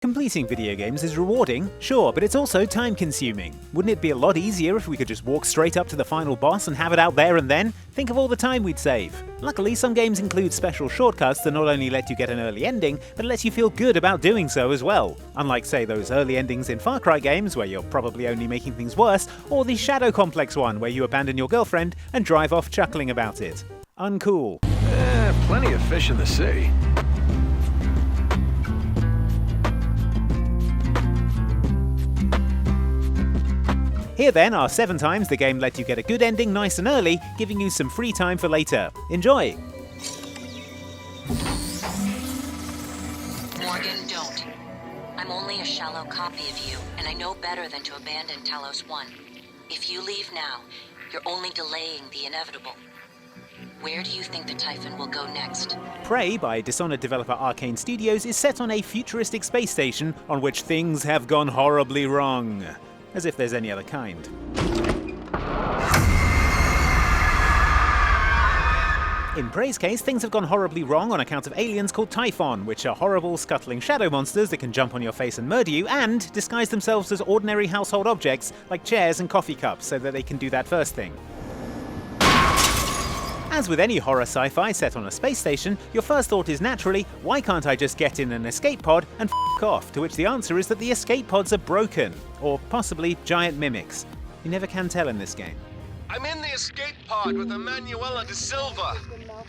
Completing video games is rewarding, sure, but it's also time-consuming. Wouldn't it be a lot easier if we could just walk straight up to the final boss and have it out there and then? Think of all the time we'd save. Luckily, some games include special shortcuts that not only let you get an early ending, but let you feel good about doing so as well. Unlike, say, those early endings in Far Cry games where you're probably only making things worse, or the Shadow Complex one where you abandon your girlfriend and drive off chuckling about it. Uncool. Plenty of fish in the sea. Here then are 7 times the game let you get a good ending nice and early, giving you some free time for later. Enjoy! Morgan, don't. I'm only a shallow copy of you, and I know better than to abandon Talos 1. If you leave now, you're only delaying the inevitable. Where do you think the Typhon will go next? Prey, by Dishonored developer Arcane Studios, is set on a futuristic space station on which things have gone horribly wrong. As if there's any other kind. In Prey's case, things have gone horribly wrong on account of aliens called Typhon, which are horrible, scuttling shadow monsters that can jump on your face and murder you, and disguise themselves as ordinary household objects like chairs and coffee cups so that they can do that first thing. As with any horror sci-fi set on a space station, your first thought is naturally, why can't I just get in an escape pod and f*** off? To which the answer is that the escape pods are broken, or possibly giant mimics. You never can tell in this game. I'm in the escape pod with Emanuela de Silva.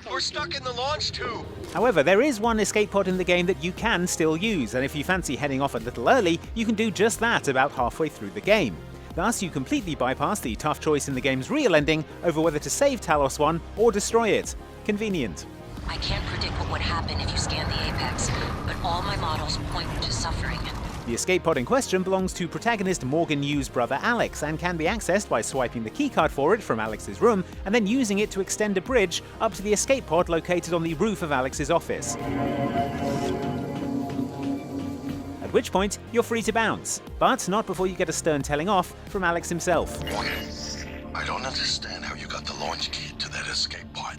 We're stuck in the launch tube. However, there is one escape pod in the game that you can still use, and if you fancy heading off a little early, you can do just that about halfway through the game. Thus, you completely bypass the tough choice in the game's real ending over whether to save Talos 1 or destroy it. Convenient. I can't predict what would happen if you scan the Apex, but all my models point to suffering. The escape pod in question belongs to protagonist Morgan Yu's brother Alex and can be accessed by swiping the keycard for it from Alex's room and then using it to extend a bridge up to the escape pod located on the roof of Alex's office. At which point, you're free to bounce, but not before you get a stern telling off from Alex himself. Morgan, I don't understand how you got the launch key to that escape pod.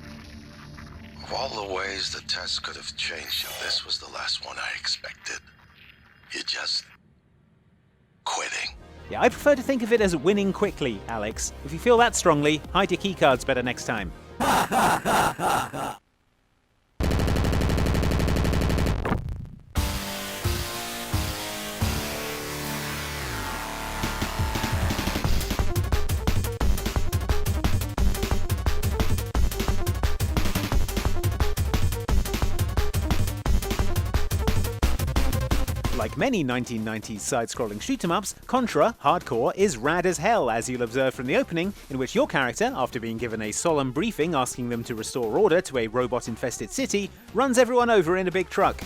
Of all the ways the test could have changed you, this was the last one I expected. You're just quitting. Yeah, I prefer to think of it as winning quickly, Alex. If you feel that strongly, hide your keycards better next time. Like many 1990s side-scrolling shoot-em-ups, Contra Hardcore is rad as hell, as you'll observe from the opening, in which your character, after being given a solemn briefing asking them to restore order to a robot-infested city, runs everyone over in a big truck.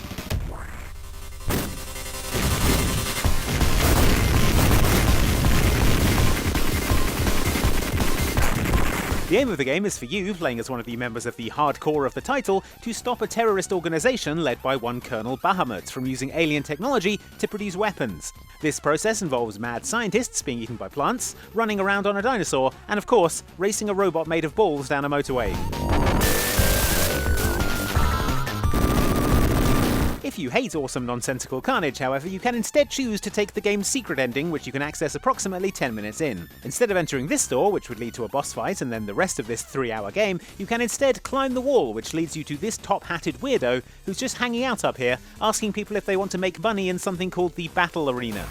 The aim of the game is for you, playing as one of the members of the hardcore of the title, to stop a terrorist organization led by one Colonel Bahamut from using alien technology to produce weapons. This process involves mad scientists being eaten by plants, running around on a dinosaur, and of course, racing a robot made of balls down a motorway. If you hate awesome nonsensical carnage, however, you can instead choose to take the game's secret ending, which you can access approximately 10 minutes in. Instead of entering this door, which would lead to a boss fight and then the rest of this 3-hour game, you can instead climb the wall, which leads you to this top-hatted weirdo who's just hanging out up here, asking people if they want to make money in something called the Battle Arena.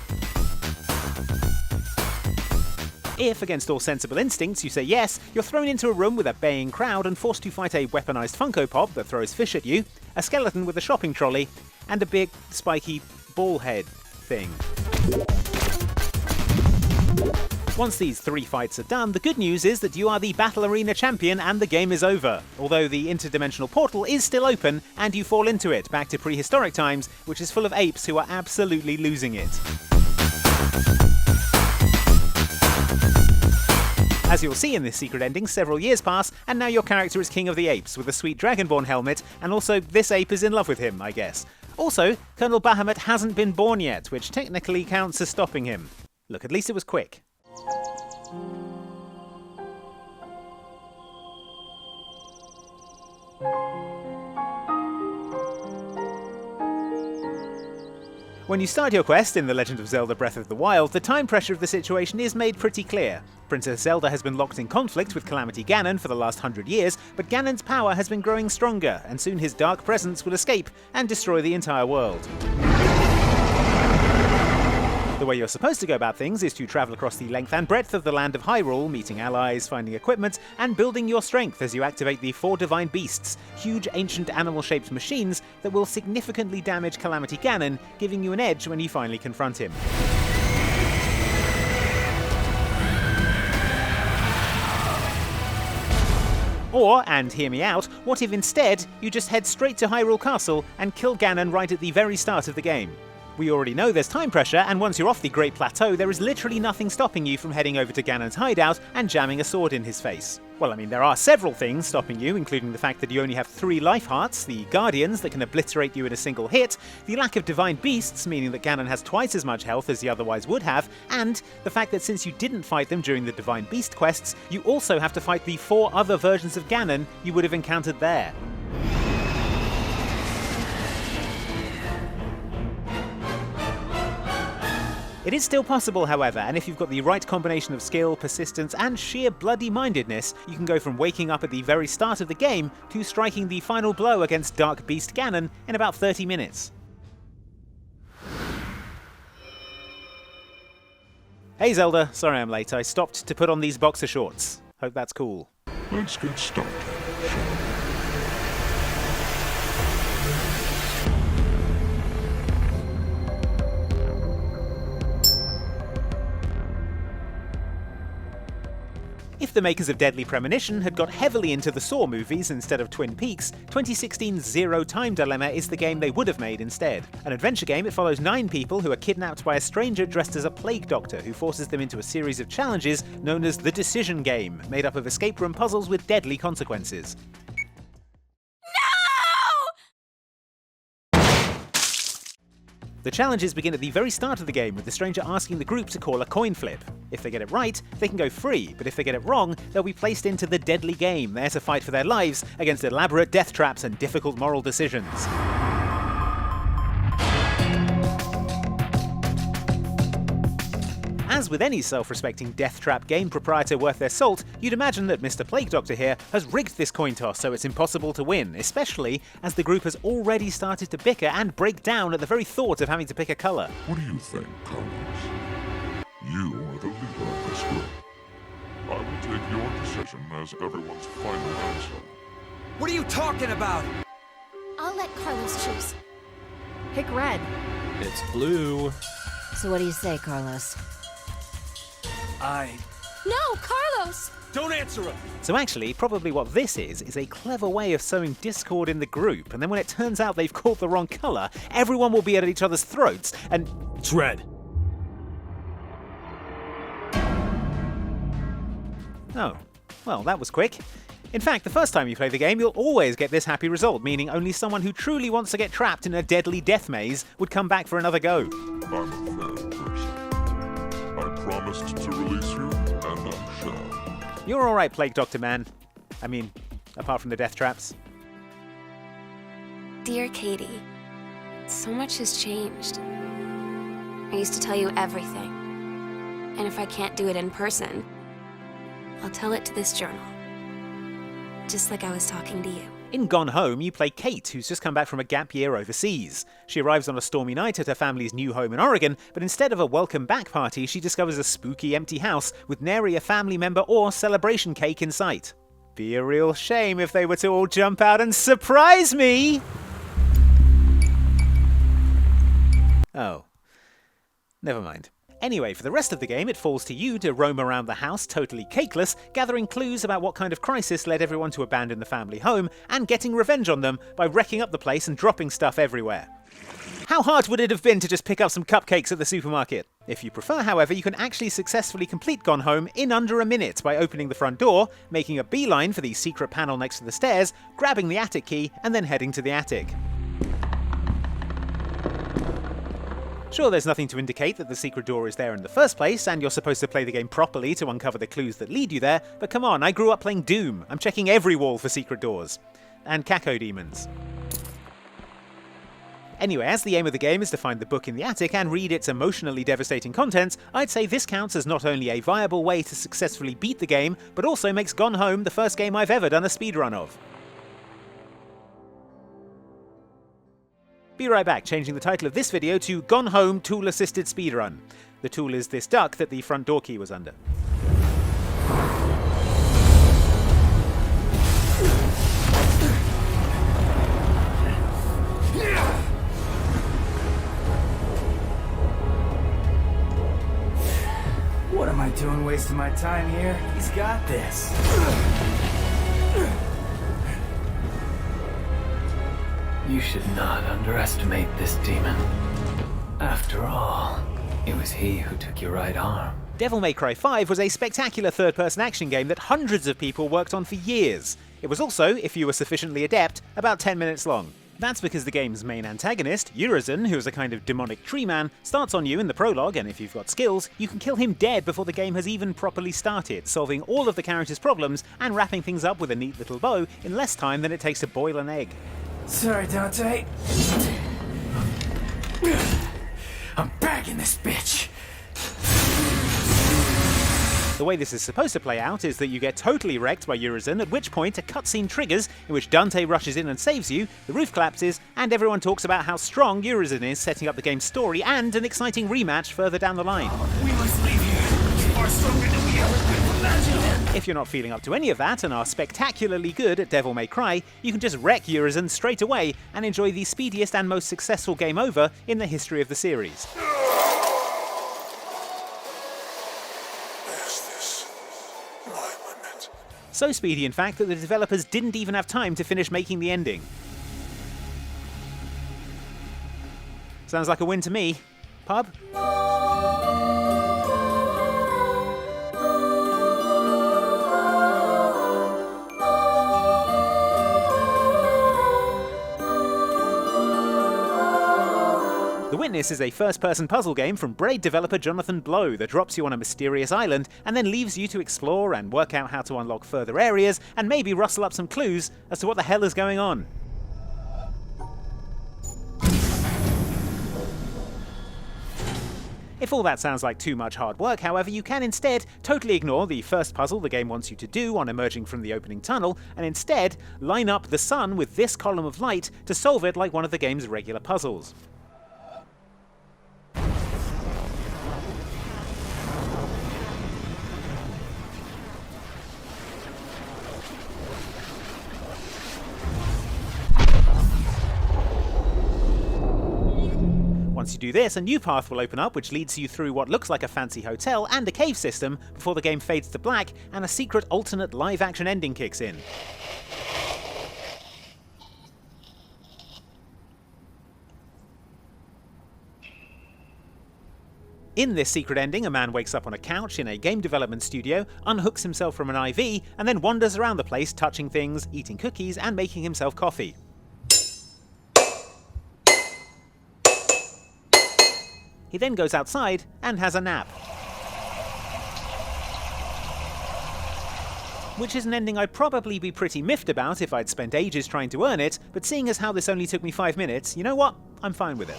If, against all sensible instincts, you say yes, you're thrown into a room with a baying crowd and forced to fight a weaponized Funko Pop that throws fish at you, a skeleton with a shopping trolley, and a big, spiky, ball head thing. Once these 3 fights are done, the good news is that you are the Battle Arena champion and the game is over, although the interdimensional portal is still open and you fall into it, back to prehistoric times, which is full of apes who are absolutely losing it. As you'll see in this secret ending, several years pass, and now your character is King of the Apes, with a sweet Dragonborn helmet, and also this ape is in love with him, I guess. Also, Colonel Bahamut hasn't been born yet, which technically counts as stopping him. Look, at least it was quick. When you start your quest in The Legend of Zelda Breath of the Wild, the time pressure of the situation is made pretty clear. Princess Zelda has been locked in conflict with Calamity Ganon for the last 100 years, but Ganon's power has been growing stronger, and soon his dark presence will escape and destroy the entire world. The way you're supposed to go about things is to travel across the length and breadth of the land of Hyrule, meeting allies, finding equipment, and building your strength as you activate the 4 divine beasts, huge ancient animal-shaped machines that will significantly damage Calamity Ganon, giving you an edge when you finally confront him. Or, and hear me out, what if instead you just head straight to Hyrule Castle and kill Ganon right at the very start of the game? We already know there's time pressure, and once you're off the Great Plateau, there is literally nothing stopping you from heading over to Ganon's hideout and jamming a sword in his face. Well, I mean, there are several things stopping you, including the fact that you only have 3 life hearts, the Guardians that can obliterate you in a single hit, the lack of divine beasts, meaning that Ganon has twice as much health as he otherwise would have, and the fact that since you didn't fight them during the divine beast quests, you also have to fight the 4 other versions of Ganon you would have encountered there. It is still possible, however, and if you've got the right combination of skill, persistence, and sheer bloody-mindedness, you can go from waking up at the very start of the game to striking the final blow against Dark Beast Ganon in about 30 minutes. Hey Zelda, sorry I'm late. I stopped to put on these boxer shorts. Hope that's cool. Let's get started. If the makers of Deadly Premonition had got heavily into the Saw movies instead of Twin Peaks, 2016's Zero Time Dilemma is the game they would have made instead. An adventure game, it follows 9 people who are kidnapped by a stranger dressed as a plague doctor who forces them into a series of challenges known as the Decision Game, made up of escape room puzzles with deadly consequences. The challenges begin at the very start of the game with the stranger asking the group to call a coin flip. If they get it right, they can go free, but if they get it wrong, they'll be placed into the deadly game, there to fight for their lives against elaborate death traps and difficult moral decisions. As with any self-respecting death trap game proprietor worth their salt, you'd imagine that Mr. Plague Doctor here has rigged this coin toss so it's impossible to win, especially as the group has already started to bicker and break down at the very thought of having to pick a colour. What do you think, Carlos? You are the leader of this group. I will take your decision as everyone's final answer. What are you talking about? I'll let Carlos choose. Pick red. It's blue. So what do you say, Carlos? No, Carlos! Don't answer him! So actually, probably what this is a clever way of sowing discord in the group, and then when it turns out they've called the wrong colour, everyone will be at each other's throats, and... It's red. Oh, well, that was quick. In fact, the first time you play the game, you'll always get this happy result, meaning only someone who truly wants to get trapped in a deadly death maze would come back for another go. I'm a fair person. I promised to release you, and I shall. You're alright, Plague Doctor Man. I mean, apart from the death traps. Dear Katie, so much has changed. I used to tell you everything. And if I can't do it in person, I'll tell it to this journal. Just like I was talking to you. In Gone Home, you play Kate, who's just come back from a gap year overseas. She arrives on a stormy night at her family's new home in Oregon, but instead of a welcome back party, she discovers a spooky empty house with nary a family member or celebration cake in sight. Be a real shame if they were to all jump out and surprise me! Oh. Never mind. Anyway, for the rest of the game, it falls to you to roam around the house totally cakeless, gathering clues about what kind of crisis led everyone to abandon the family home, and getting revenge on them by wrecking up the place and dropping stuff everywhere. How hard would it have been to just pick up some cupcakes at the supermarket? If you prefer, however, you can actually successfully complete Gone Home in under a minute by opening the front door, making a beeline for the secret panel next to the stairs, grabbing the attic key, and then heading to the attic. Sure, there's nothing to indicate that the secret door is there in the first place, and you're supposed to play the game properly to uncover the clues that lead you there, but come on, I grew up playing Doom. I'm checking every wall for secret doors. And Caco demons. Anyway, as the aim of the game is to find the book in the attic and read its emotionally devastating contents, I'd say this counts as not only a viable way to successfully beat the game, but also makes Gone Home the first game I've ever done a speedrun of. Be right back, changing the title of this video to Gone Home Tool Assisted Speedrun. The tool is this duck that the front door key was under. What am I doing wasting my time here? He's got this. You should not underestimate this demon. After all, it was he who took your right arm. Devil May Cry 5 was a spectacular third-person action game that hundreds of people worked on for years. It was also, if you were sufficiently adept, about 10 minutes long. That's because the game's main antagonist, Urizen, who is a kind of demonic tree man, starts on you in the prologue, and if you've got skills, you can kill him dead before the game has even properly started, solving all of the character's problems and wrapping things up with a neat little bow in less time than it takes to boil an egg. Sorry, Dante. I'm back in this bitch. The way this is supposed to play out is that you get totally wrecked by Urizen, at which point a cutscene triggers in which Dante rushes in and saves you, the roof collapses, and everyone talks about how strong Urizen is, setting up the game's story and an exciting rematch further down the line. We must leave here. Far stronger than we ever could have imagined. If you're not feeling up to any of that and are spectacularly good at Devil May Cry, you can just wreck Urizen straight away and enjoy the speediest and most successful game over in the history of the series. So speedy, in fact, that the developers didn't even have time to finish making the ending. Sounds like a win to me. Pub? The Witness is a first-person puzzle game from Braid developer Jonathan Blow that drops you on a mysterious island and then leaves you to explore and work out how to unlock further areas and maybe rustle up some clues as to what the hell is going on. If all that sounds like too much hard work, however, you can instead totally ignore the first puzzle the game wants you to do on emerging from the opening tunnel, and instead line up the sun with this column of light to solve it like one of the game's regular puzzles. Once you do this, a new path will open up which leads you through what looks like a fancy hotel and a cave system before the game fades to black and a secret alternate live-action ending kicks in. In this secret ending, a man wakes up on a couch in a game development studio, unhooks himself from an IV, and then wanders around the place touching things, eating cookies, and making himself coffee. He then goes outside and has a nap. Which is an ending I'd probably be pretty miffed about if I'd spent ages trying to earn it, but seeing as how this only took me 5 minutes, you know what? I'm fine with it.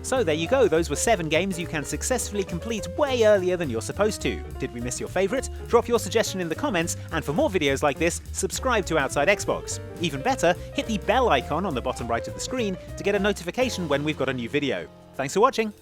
So there you go, those were 7 games you can successfully complete way earlier than you're supposed to. Did we miss your favourite? Drop your suggestion in the comments, and for more videos like this, subscribe to Outside Xbox. Even better, hit the bell icon on the bottom right of the screen to get a notification when we've got a new video. Thanks for watching!